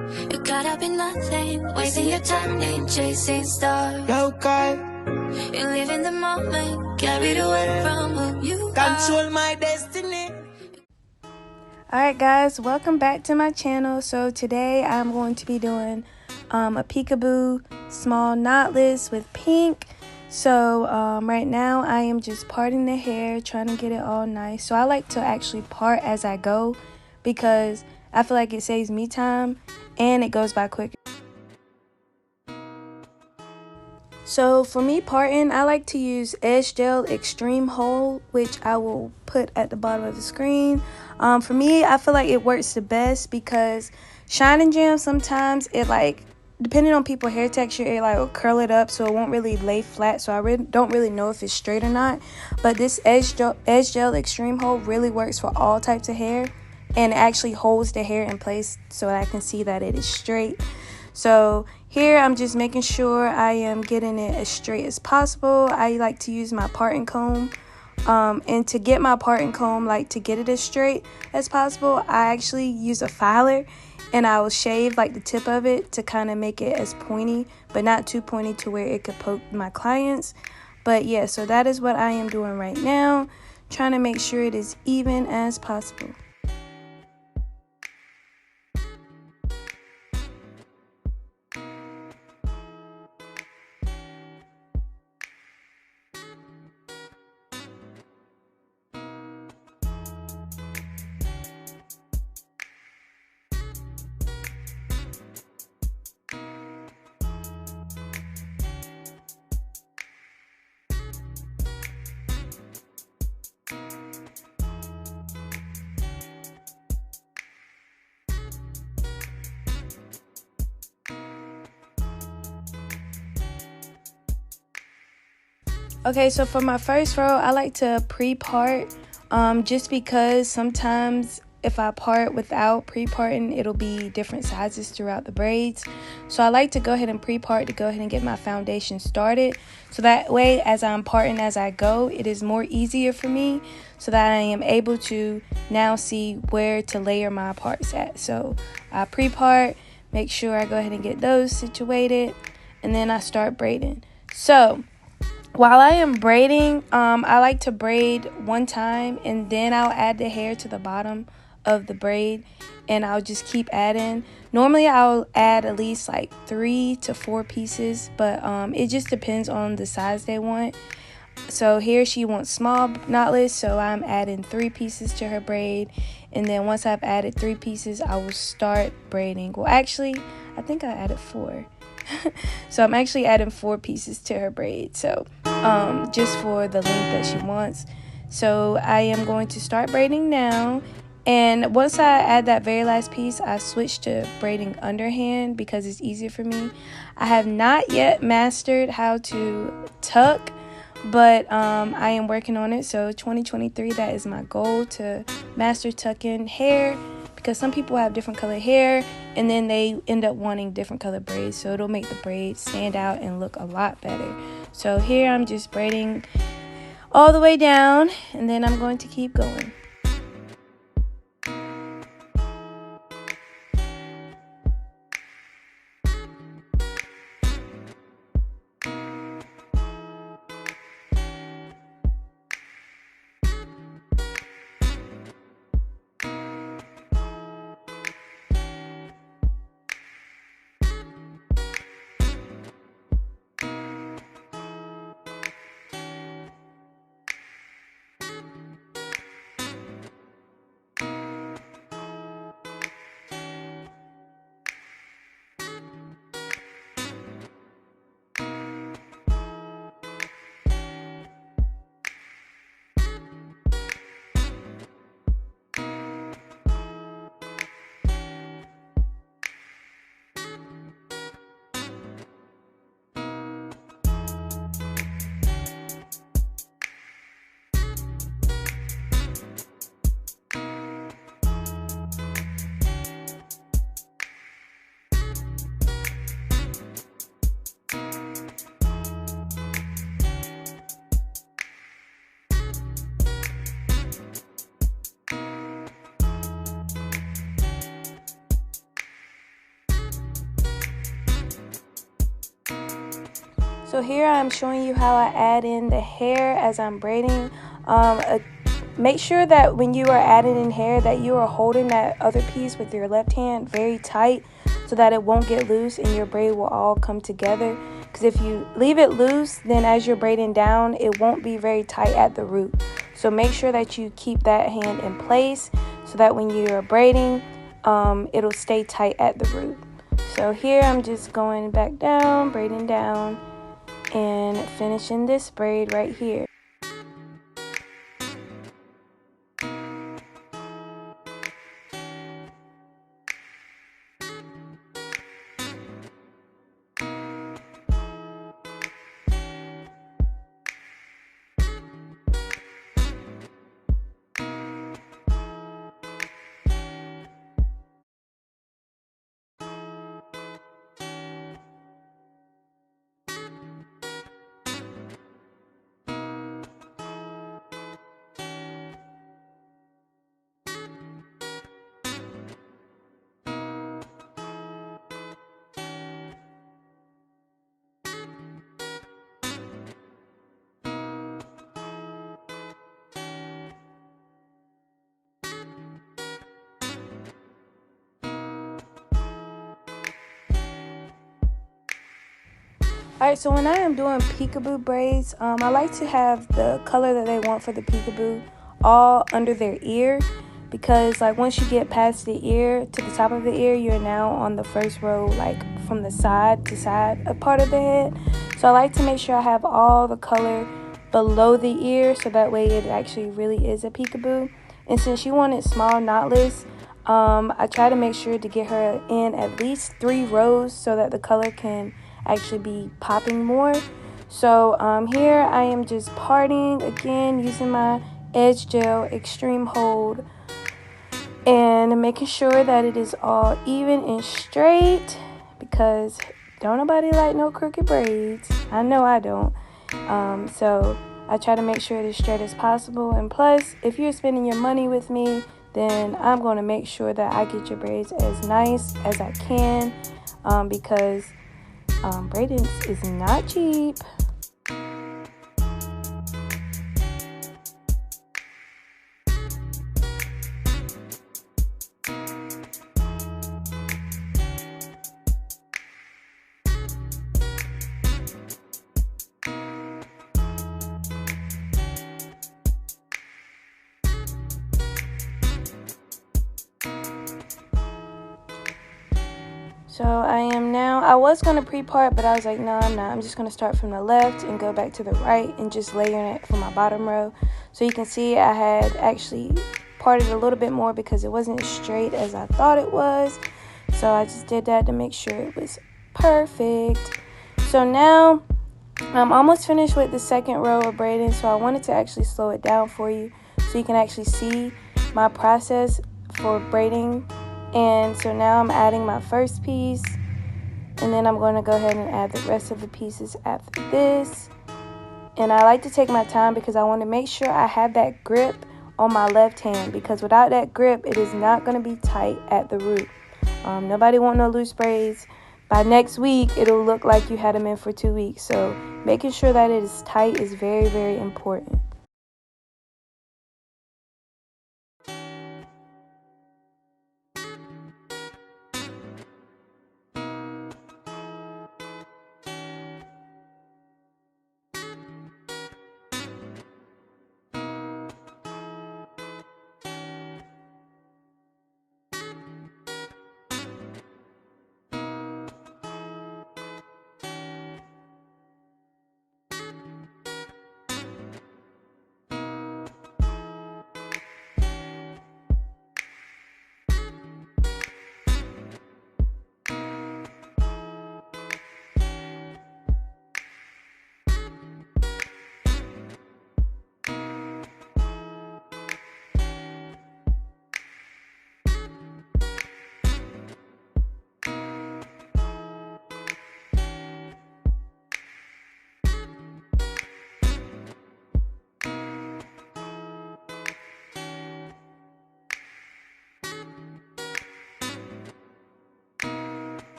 You caught up in nothing, wasting your time in chasing stars. Okay. You live in the moment, carried away from who you Control are. my destiny. Alright guys, welcome back to my channel. So today I'm going to be doing a peekaboo small knotless with pink. So right now I am just parting the hair, trying to get it all nice. So I like to actually part as I go because I feel like it saves me time and it goes by quicker. So for me parting, I like to use Edge Gel Extreme Hold, which I will put at the bottom of the screen. For me, I feel like it works the best because Shine and Jam, sometimes it like, depending on people's hair texture, it like will curl it up so it won't really lay flat. So I don't really know if it's straight or not. But this Edge Gel Extreme Hold really works for all types of hair. And it actually holds the hair in place so I can see that it is straight. So here I'm just making sure I am getting it as straight as possible. I like to use my parting comb. And to get my parting comb, like to get it as straight as possible, I actually use a filer and I will shave like the tip of it to kind of make it as pointy, but not too pointy to where it could poke my clients. But yeah, so that is what I am doing right now, trying to make sure it is even as possible. Okay, so for my first row, I like to pre-part just because sometimes if I part without pre-parting, it'll be different sizes throughout the braids. So I like to go ahead and pre-part to go ahead and get my foundation started. So that way, as I'm parting as I go, it is more easier for me so that I am able to now see where to layer my parts at. So I pre-part, make sure I go ahead and get those situated, and then I start braiding. So while I am braiding, I like to braid one time and then I'll add the hair to the bottom of the braid and I'll just keep adding. Normally I'll add at least like 3 to 4 pieces, but it just depends on the size they want. So here she wants small knotless, so I'm adding 3 pieces to her braid, and then once I've added 3 pieces, I will start braiding. Well, actually, I think I added 4. So I'm actually adding 4 pieces to her braid, so just for the length that she wants. So I am going to start braiding now, and once I add that very last piece, I switch to braiding underhand because it's easier for me. I have not yet mastered how to tuck, but I am working on it. So 2023, that is my goal, to master tucking hair, because some people have different colored hair and then they end up wanting different colored braids, so it'll make the braids stand out and look a lot better. So here I'm just braiding all the way down, and then I'm going to keep going. So here I'm showing you how I add in the hair as I'm braiding. Make sure that when you are adding in hair that you are holding that other piece with your left hand very tight so that it won't get loose and your braid will all come together. Because if you leave it loose, then as you're braiding down, it won't be very tight at the root. So make sure that you keep that hand in place so that when you're braiding, it'll stay tight at the root. So here I'm just going back down, braiding down, and finishing this braid right here. Alright, so when I am doing peekaboo braids, I like to have the color that they want for the peekaboo all under their ear, because like once you get past the ear to the top of the ear, you're now on the first row, like from the side to side a part of the head. So I like to make sure I have all the color below the ear so that way it actually really is a peekaboo. And since she wanted small knotless, I try to make sure to get her in at least 3 rows so that the color can actually be popping more. So here I am just parting again using my edge gel extreme hold and making sure that it is all even and straight, because don't nobody like no crooked braids. I know I don't. So I try to make sure it is straight as possible. And plus, if you're spending your money with me, then I'm going to make sure that I get your braids as nice as I can, because braiding is not cheap. So I was going to pre-part, but I was like, no, I'm not. I'm just going to start from the left and go back to the right and just layering it for my bottom row. So you can see I had actually parted a little bit more because it wasn't as straight as I thought it was. So I just did that to make sure it was perfect. So now I'm almost finished with the second row of braiding. So I wanted to actually slow it down for you so you can actually see my process for braiding. And so now I'm adding my first piece, and then I'm going to go ahead and add the rest of the pieces after this. And I like to take my time because I want to make sure I have that grip on my left hand, because without that grip, it is not going to be tight at the root. Nobody want no loose braids. By next week, it'll look like you had them in for 2 weeks. So making sure that it is tight is very, very important.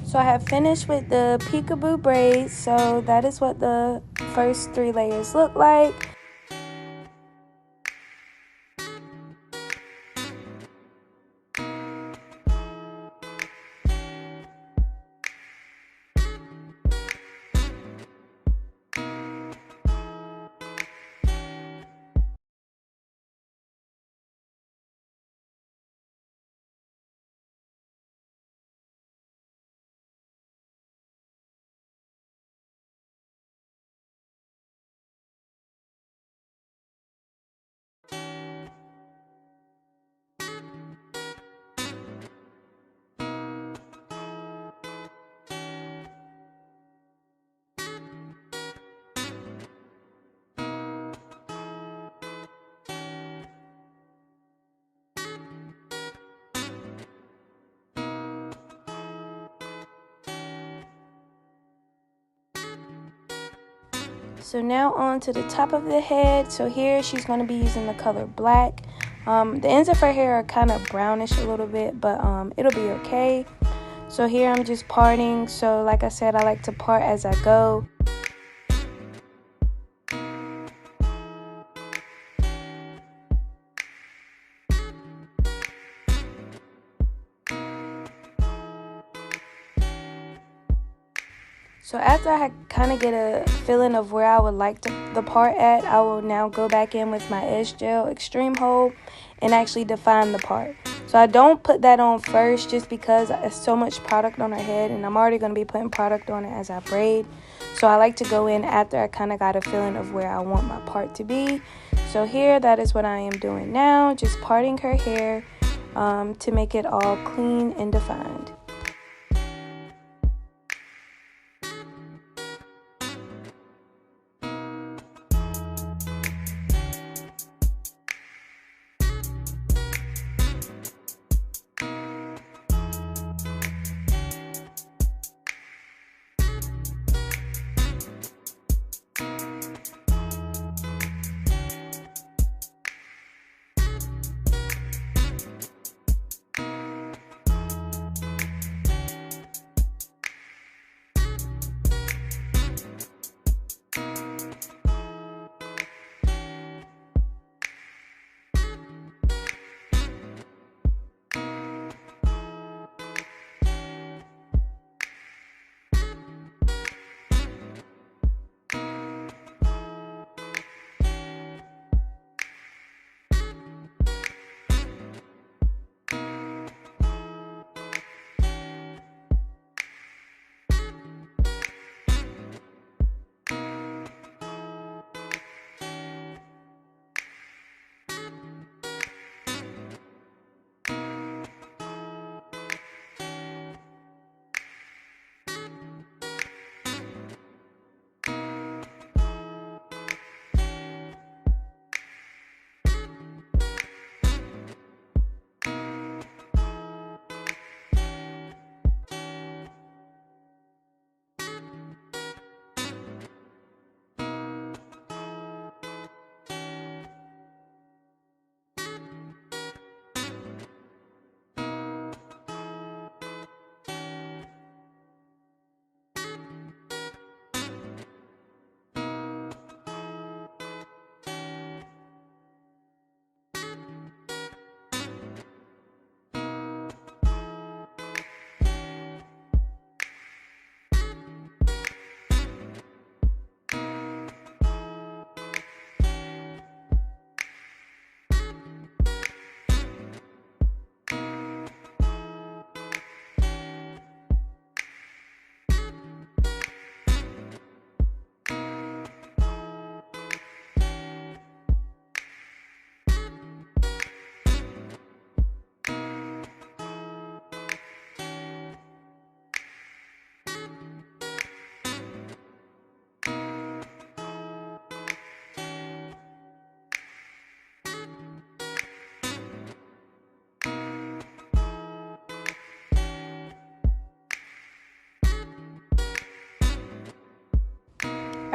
So I have finished with the peekaboo braids. So that is what the first 3 layers look like. So now on to the top of the head. So here she's going to be using the color black. The ends of her hair are kind of brownish a little bit, but it'll be okay. So here I'm just parting. So like I said, I like to part as I go. So after I kind of get a feeling of where I would like the part at, I will now go back in with my Edge Gel Extreme Hold and actually define the part. So I don't put that on first just because there's so much product on her head and I'm already going to be putting product on it as I braid. So I like to go in after I kind of got a feeling of where I want my part to be. So here, that is what I am doing now, just parting her hair to make it all clean and defined.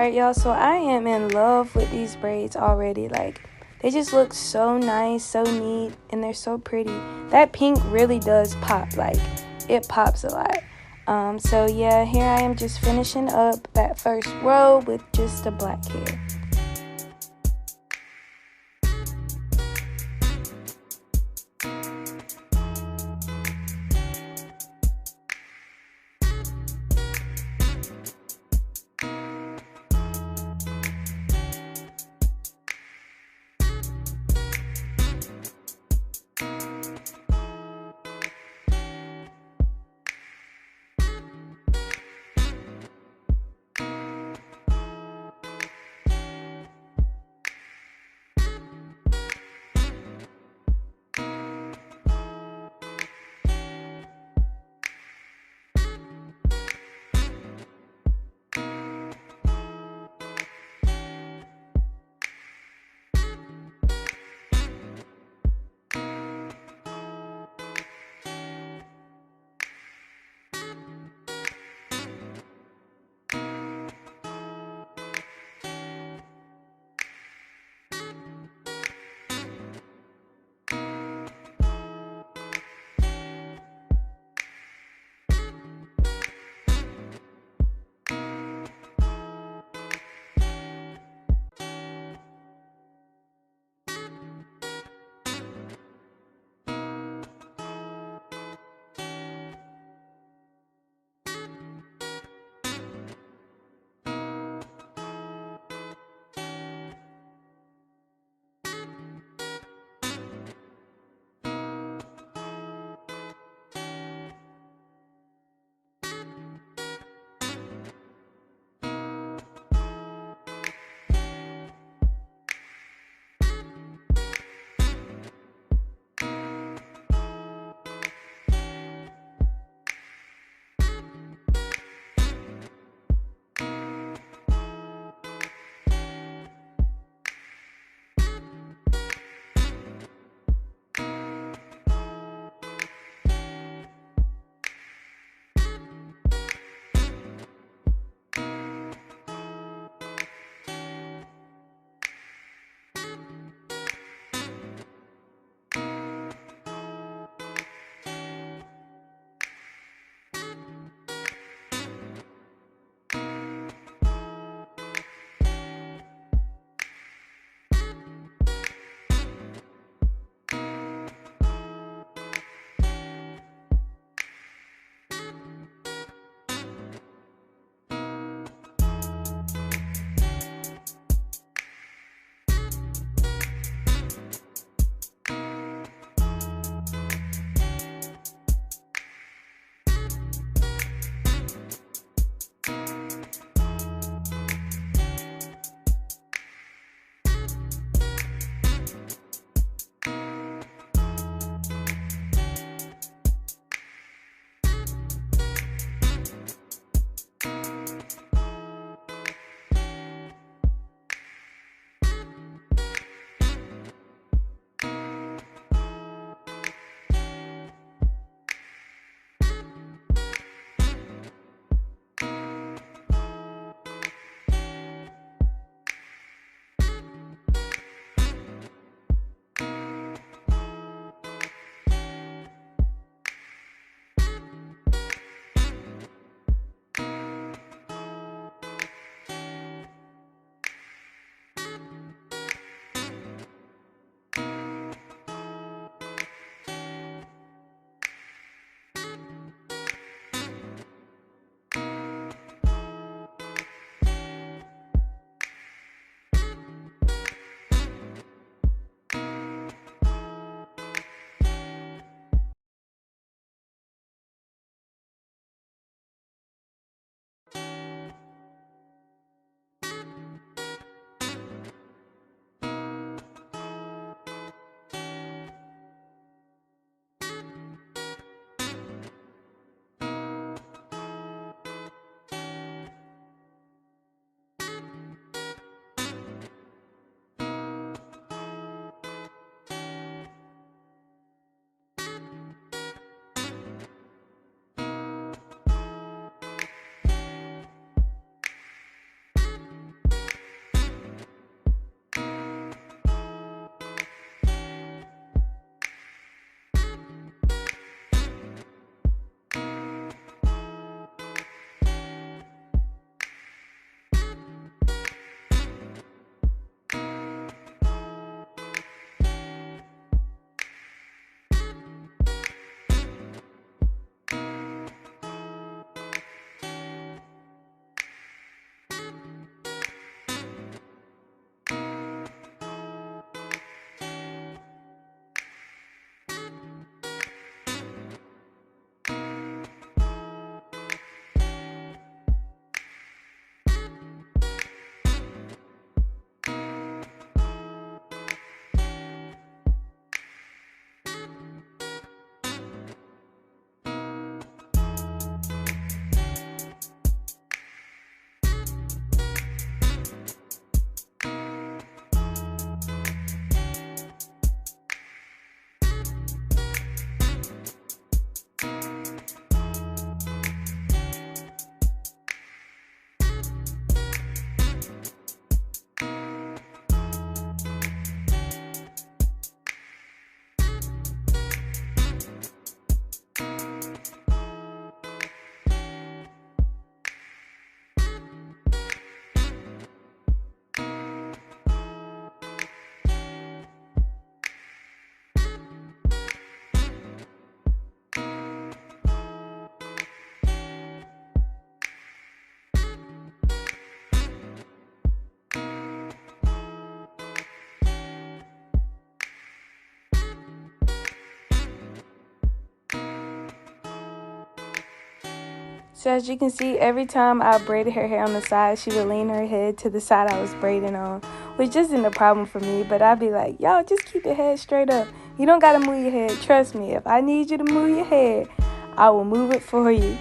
Alright, y'all, so I am in love with these braids already. Like, they just look so nice, so neat, and they're so pretty. That pink really does pop. Like, it pops a lot. So yeah, here I am just finishing up that first row with just the black hair. So as you can see, every time I braided her hair on the side, she would lean her head to the side I was braiding on, which isn't a problem for me, but I'd be like, yo, just keep your head straight up. You don't gotta move your head. Trust me, if I need you to move your head, I will move it for you.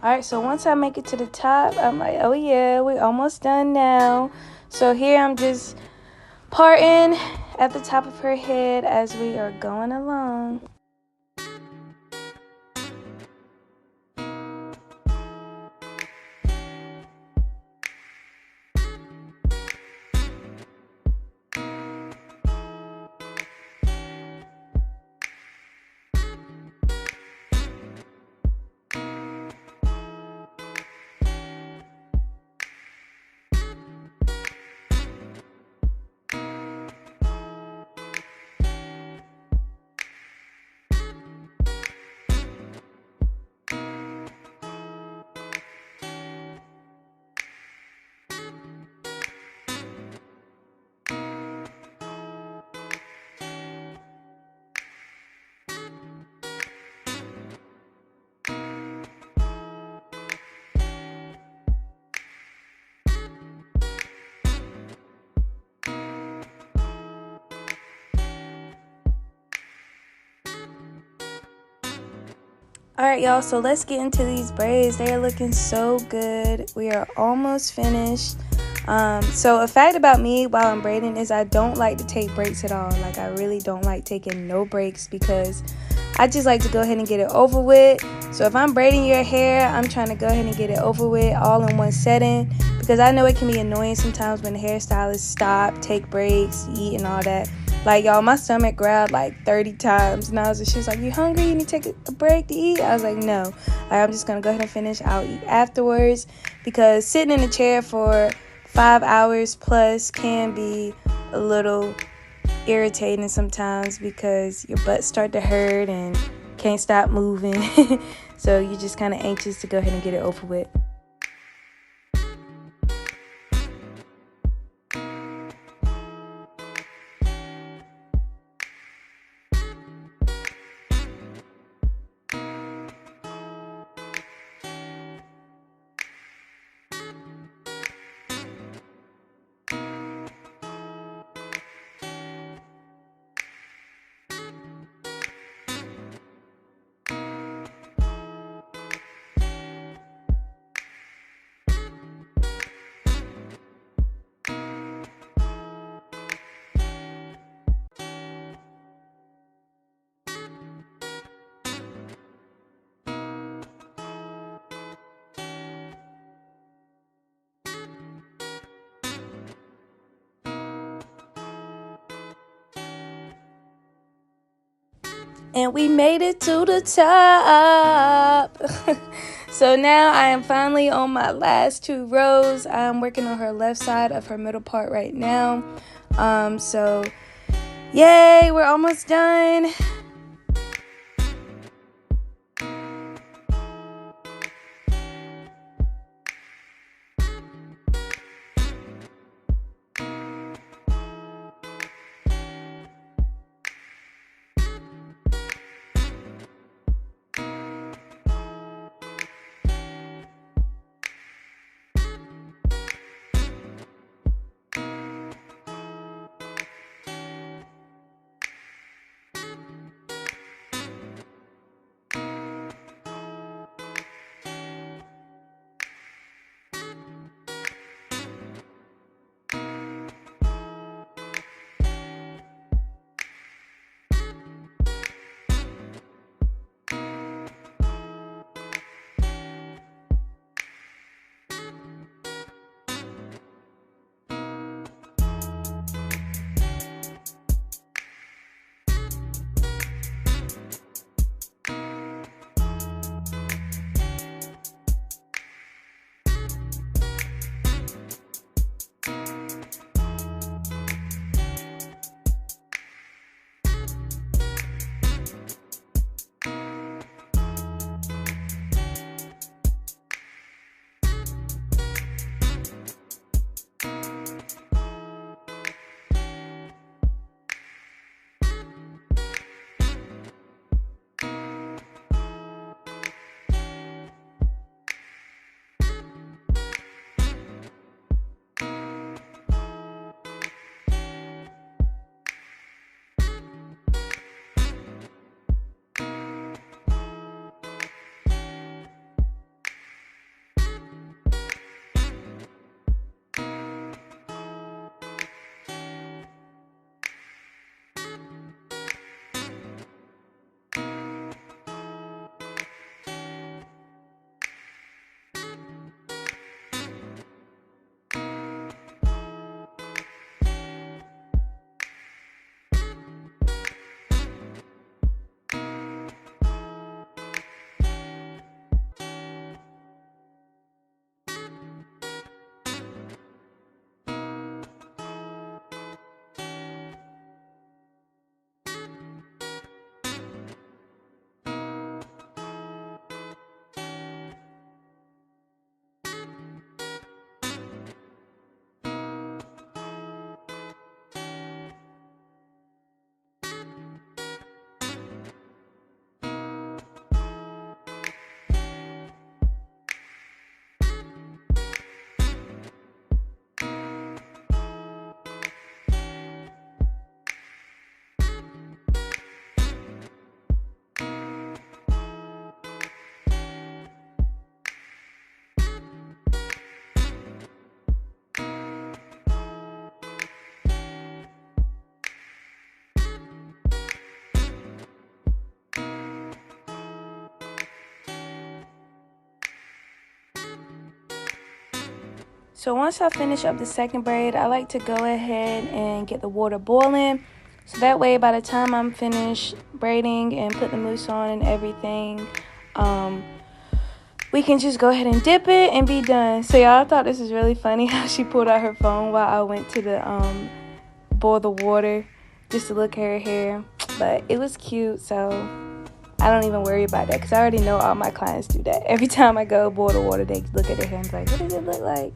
Alright, so once I make it to the top, I'm like, oh yeah, we're almost done now. So here I'm just parting at the top of her head as we are going along. Alright, y'all, so let's get into these braids. They are looking so good. We are almost finished. So a fact about me while I'm braiding is I don't like to take breaks at all. Like, I really don't like taking no breaks because I just like to go ahead and get it over with. So if I'm braiding your hair, I'm trying to go ahead and get it over with all in one setting because I know it can be annoying sometimes when the hairstylists stop, take breaks, eat, and all that. Like, y'all, my stomach growled like 30 times, and she was like, you hungry? You need to take a break to eat? I was like, no. Like, I'm just gonna go ahead and finish. I'll eat afterwards, because sitting in a chair for 5 hours plus can be a little irritating sometimes, because your butt start to hurt and can't stop moving. So you're just kind of anxious to go ahead and get it over with. And we made it to the top. So now I am finally on my last 2 rows. I'm working on her left side of her middle part right now. So yay, we're almost done. So once I finish up the second braid, I like to go ahead and get the water boiling. So that way, by the time I'm finished braiding and put the mousse on and everything, we can just go ahead and dip it and be done. So y'all, I thought this was really funny how she pulled out her phone while I went to the boil the water just to look at her hair. But it was cute, so I don't even worry about that because I already know all my clients do that. Every time I go boil the water, they look at their hair and be like, what does it look like?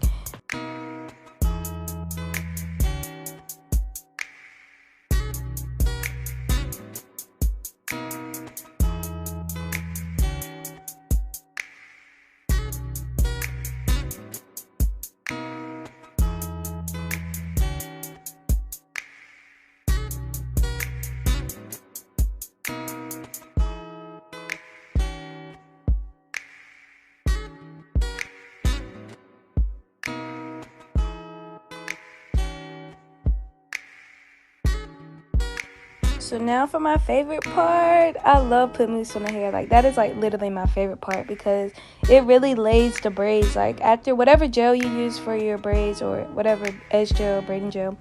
So now for my favorite part. I love putting mousse on the hair. Like, that is like literally my favorite part because it really lays the braids. Like, after whatever gel you use for your braids or whatever edge gel, braiding gel,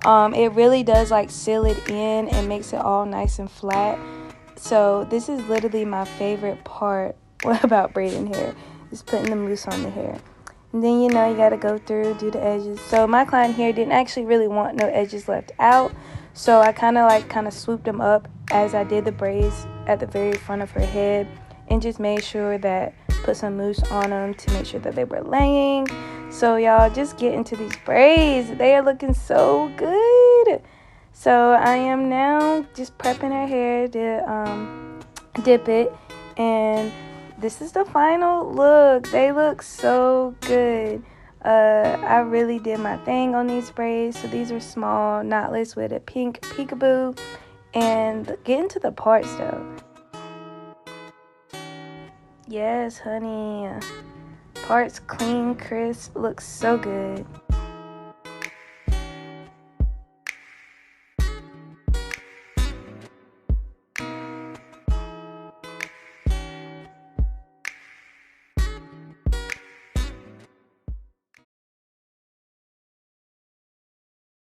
it really does like seal it in and makes it all nice and flat. So this is literally my favorite part about braiding hair, is putting the mousse on the hair. And then, you know, you got to go through, do the edges. So my client here didn't actually really want no edges left out. So I kind of swooped them up as I did the braids at the very front of her head and just made sure that, put some mousse on them to make sure that they were laying. So y'all, just get into these braids. They are looking so good. So I am now just prepping her hair to dip it. And this is the final look. They look so good. I really did my thing on these braids. So these are small knotless with a pink peekaboo. And get into the parts though. Yes, honey. Parts clean, crisp, looks so good.